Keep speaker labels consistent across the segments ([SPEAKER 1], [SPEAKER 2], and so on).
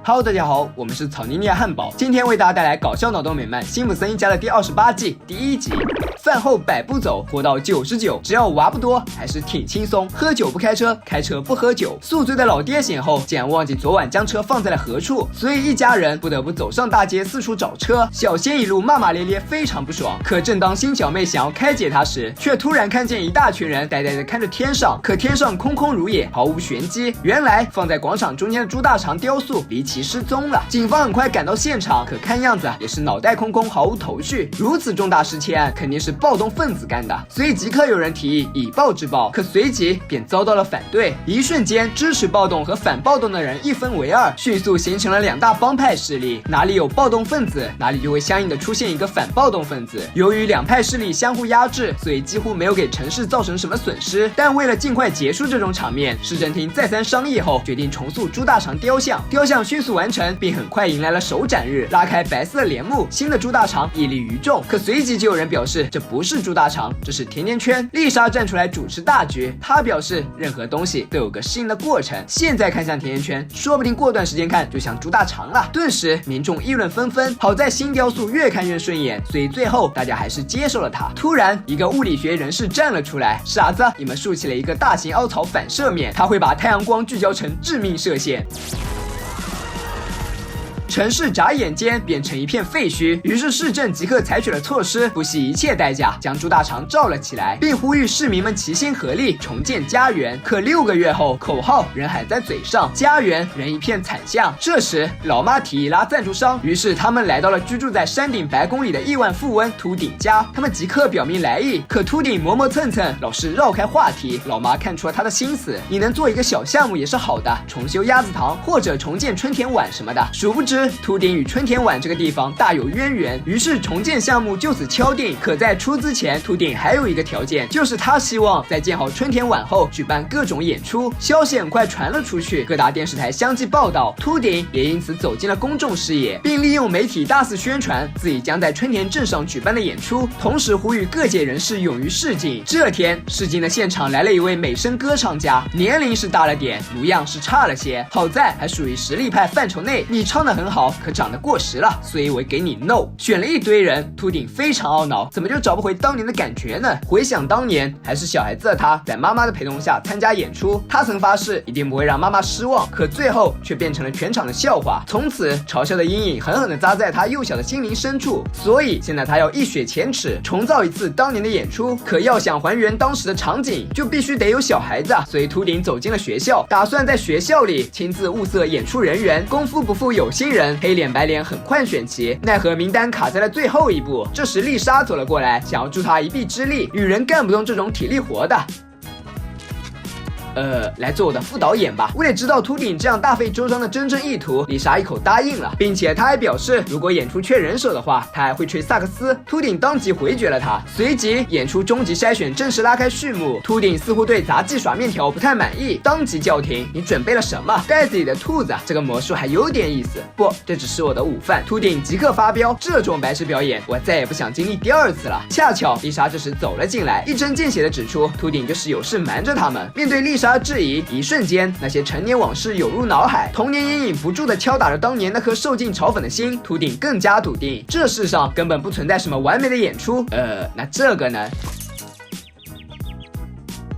[SPEAKER 1] Hello， 大家好，我们是草泥尼亚汉堡，今天为大家带来搞笑脑洞美漫《辛普森一家》的第28季第1集。饭后100步走，活到99，只要娃不多，还是挺轻松。喝酒不开车，开车不喝酒。宿醉的老爹醒后，竟然忘记昨晚将车放在了何处，所以一家人不得不走上大街四处找车。小仙一路骂骂咧咧，非常不爽。可正当新小妹想要开解他时，却突然看见一大群人呆呆地看着天上，可天上空空如也，毫无玄机。原来放在广场中间的猪大肠雕塑离奇失踪了。警方很快赶到现场，可看样子也是脑袋空空，毫无头绪。如此重大失窃案，肯定是暴动分子干的，所以即刻有人提议以暴制暴，可随即便遭到了反对。一瞬间，支持暴动和反暴动的人一分为二，迅速形成了2大帮派势力。哪里有暴动分子，哪里就会相应的出现一个反暴动分子。由于2派势力相互压制，所以几乎没有给城市造成什么损失。但为了尽快结束这种场面，市政厅再三商议后，决定重塑猪大肠雕像。雕像迅速完成，并很快迎来了首展日。拉开白色帘幕，新的猪大肠屹立于众。可随即就有人表示，这不是猪大肠，这是甜甜圈。丽莎站出来主持大局，她表示任何东西都有个适应的过程，现在看像甜甜圈，说不定过段时间看就像猪大肠了。顿时民众议论纷纷，好在新雕塑越看越顺眼，所以最后大家还是接受了它。突然一个物理学人士站了出来，傻子，你们竖起了一个大型凹槽反射面，它会把太阳光聚焦成致命射线。城市眨眼间变成一片废墟，于是市政即刻采取了措施，不惜一切代价将猪大肠罩了起来，并呼吁市民们齐心合力重建家园。可6个月后，口号仍喊在嘴上，家园仍一片惨象。这时老妈提议拉赞助商，于是他们来到了居住在山顶白宫里的亿万富翁秃顶家，他们即刻表明来意。可秃顶磨磨蹭蹭，老是绕开话题。老妈看出了他的心思，你能做一个小项目也是好的，重修鸭子塘或者重建春田碗什么的。殊不知秃顶与春田碗这个地方大有渊源，于是重建项目就此敲定。可在出资前，秃顶还有一个条件，就是他希望在建好春田碗后举办各种演出。消息很快传了出去，各大电视台相继报道，秃顶也因此走进了公众视野，并利用媒体大肆宣传自己将在春田镇上举办的演出，同时呼吁各界人士勇于示警。这天，示警的现场来了一位美声歌唱家，年龄是大了点，模样是差了些，好在还属于实力派范畴内。你唱得很好，可长得过时了，所以我给你 no。 选了一堆人，秃顶非常懊恼，怎么就找不回当年的感觉呢？回想当年还是小孩子的他，在妈妈的陪同下参加演出，他曾发誓一定不会让妈妈失望，可最后却变成了全场的笑话。从此嘲笑的阴影狠狠地扎在他幼小的心灵深处，所以现在他要一雪前耻，重造一次当年的演出。可要想还原当时的场景，就必须得有小孩子，所以秃顶走进了学校，打算在学校里亲自物色演出人员。功夫不负有心人，黑脸白脸很快选齐，奈何名单卡在了最后一步。这时丽莎走了过来，想要助他一臂之力，女人干不动这种体力活的。来做我的副导演吧。为了知道秃顶这样大费周章的真正意图，丽莎一口答应了，并且她还表示，如果演出缺人手的话，她还会吹萨克斯。秃顶当即回绝了她。随即，演出终极筛选正式拉开序幕。秃顶似乎对杂技耍面条不太满意，当即叫停。你准备了什么？袋子里的兔子，这个魔术还有点意思。不，这只是我的午饭。秃顶即刻发飙，这种白痴表演，我再也不想经历第2次了。恰巧丽莎这时走了进来，一针见血的指出，秃顶就是有事瞒着他们。面对丽莎质疑，一瞬间那些陈年往事涌入脑海，童年阴影不住地敲打着当年那颗受尽嘲讽的心。秃顶更加笃定，这世上根本不存在什么完美的演出。那这个呢？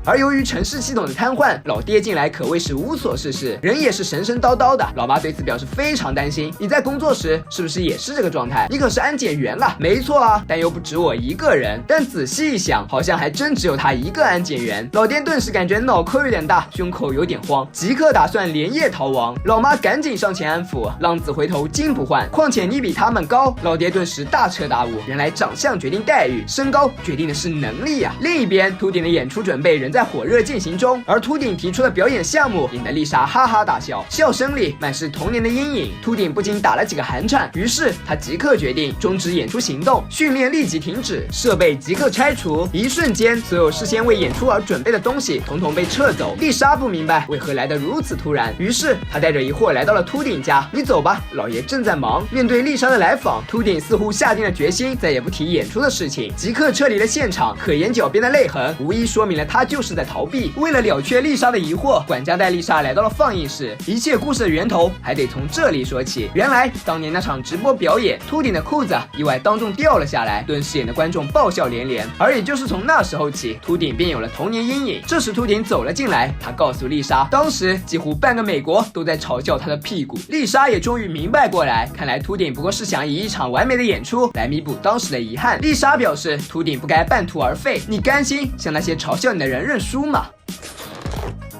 [SPEAKER 1] 而由于城市系统的瘫痪，老爹进来可谓是无所事事，人也是神神叨叨的。老妈对此表示非常担心，你在工作时是不是也是这个状态？你可是安检员了。没错啊，但又不止我一个人。但仔细一想，好像还真只有他一个安检员。老爹顿时感觉脑壳有点大，胸口有点慌，即刻打算连夜逃亡。老妈赶紧上前安抚，浪子回头金不换，况且你比他们高。老爹顿时大彻大悟，原来长相决定待遇，身高决定的是能力啊。另一边，秃顶的演出准备仍在火热进行中，而秃顶提出的表演项目引得丽莎哈哈大笑，笑声里满是童年的阴影。秃顶不禁打了几个寒颤，于是他即刻决定终止演出行动，训练立即停止，设备即刻拆除。一瞬间，所有事先为演出而准备的东西统统被撤走。丽莎不明白为何来得如此突然，于是她带着疑惑来到了秃顶家。你走吧，老爷正在忙。面对丽莎的来访，秃顶似乎下定了决心，再也不提演出的事情，即刻撤离了现场。可眼角边的泪痕无疑说明了他就是是在逃避。为了了却丽莎的疑惑，管家带丽莎来到了放映室。一切故事的源头还得从这里说起。原来当年那场直播表演，秃顶的裤子意外当众掉了下来，顿时引得观众爆笑连连。而也就是从那时候起，秃顶便有了童年阴影。这时秃顶走了进来，他告诉丽莎，当时几乎半个美国都在嘲笑他的屁股。丽莎也终于明白过来，看来秃顶不过是想以一场完美的演出来弥补当时的遗憾。丽莎表示，秃顶不该半途而废，你甘心向那些嘲笑你的人认输吗？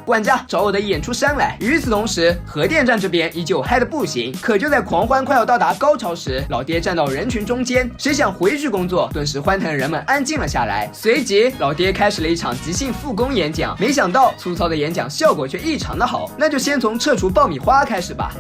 [SPEAKER 1] 管家找我的演出删来。与此同时，核电站这边依旧嗨得不行。可就在狂欢快要到达高潮时，老爹站到人群中间，谁想回去工作？顿时欢腾的人们安静了下来。随即，老爹开始了一场即兴复工演讲。没想到粗糙的演讲效果却异常的好。那就先从撤除爆米花开始吧。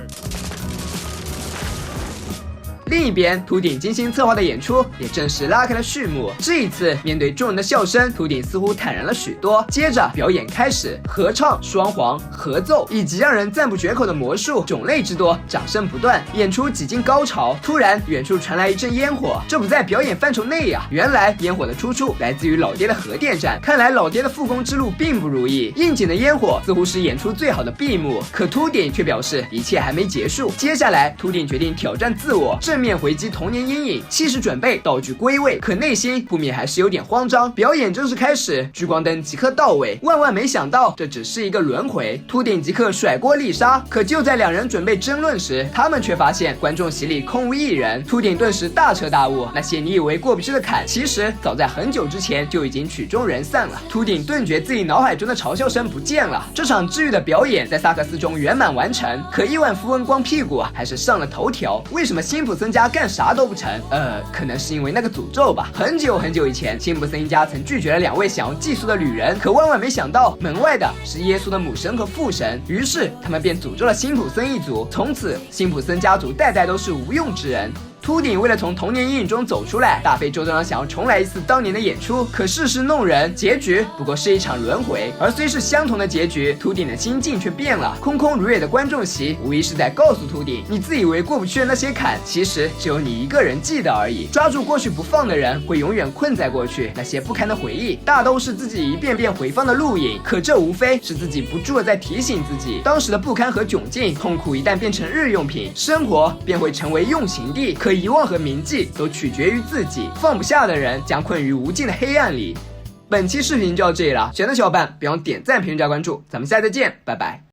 [SPEAKER 1] 另一边，秃顶精心策划的演出也正式拉开了序幕。这一次，面对众人的笑声，秃顶似乎坦然了许多。接着，表演开始，合唱、双簧、合奏，以及让人赞不绝口的魔术，种类之多，掌声不断。演出几经高潮，突然远处传来一阵烟火，这不在表演范畴内呀！原来烟火的出处来自于老爹的核电站。看来老爹的复工之路并不如意。应景的烟火似乎是演出最好的闭幕，可秃顶却表示一切还没结束。接下来，秃顶决定挑战自我，正面回击童年阴影，气势准备，道具归位，可内心不免还是有点慌张。表演正式开始，聚光灯即刻到位。万万没想到，这只是一个轮回。秃顶即刻甩锅丽莎，可就在两人准备争论时，他们却发现观众席里空无一人。秃顶顿时大彻大悟，那些你以为过不去的坎，其实早在很久之前就已经曲终人散了。秃顶顿觉自己脑海中的嘲笑声不见了。这场治愈的表演在萨克斯中圆满完成，可亿万富翁光屁股还是上了头条。为什么辛普森家干啥都不成？可能是因为那个诅咒吧。很久很久以前，辛普森一家曾拒绝了2位想要寄宿的旅人，可万万没想到，门外的是耶稣的母神和父神，于是他们便诅咒了辛普森一族。从此，辛普森家族代代都是无用之人。秃顶为了从童年阴影中走出来，大费周章想要重来一次当年的演出，可世事弄人，结局不过是一场轮回。而虽是相同的结局，秃顶的心境却变了。空空如也的观众席，无疑是在告诉秃顶，你自以为过不去的那些坎，其实只有你一个人记得而已。抓住过去不放的人，会永远困在过去。那些不堪的回忆，大都是自己一遍遍回放的录影，可这无非是自己不住的在提醒自己，当时的不堪和窘境。痛苦一旦变成日用品，生活便会成为用刑地。可遗忘和铭记都取决于自己，放不下的人将困于无尽的黑暗里。本期视频就到这里了，喜欢的小伙伴别忘点赞、评论、加关注，咱们下次再见，拜拜。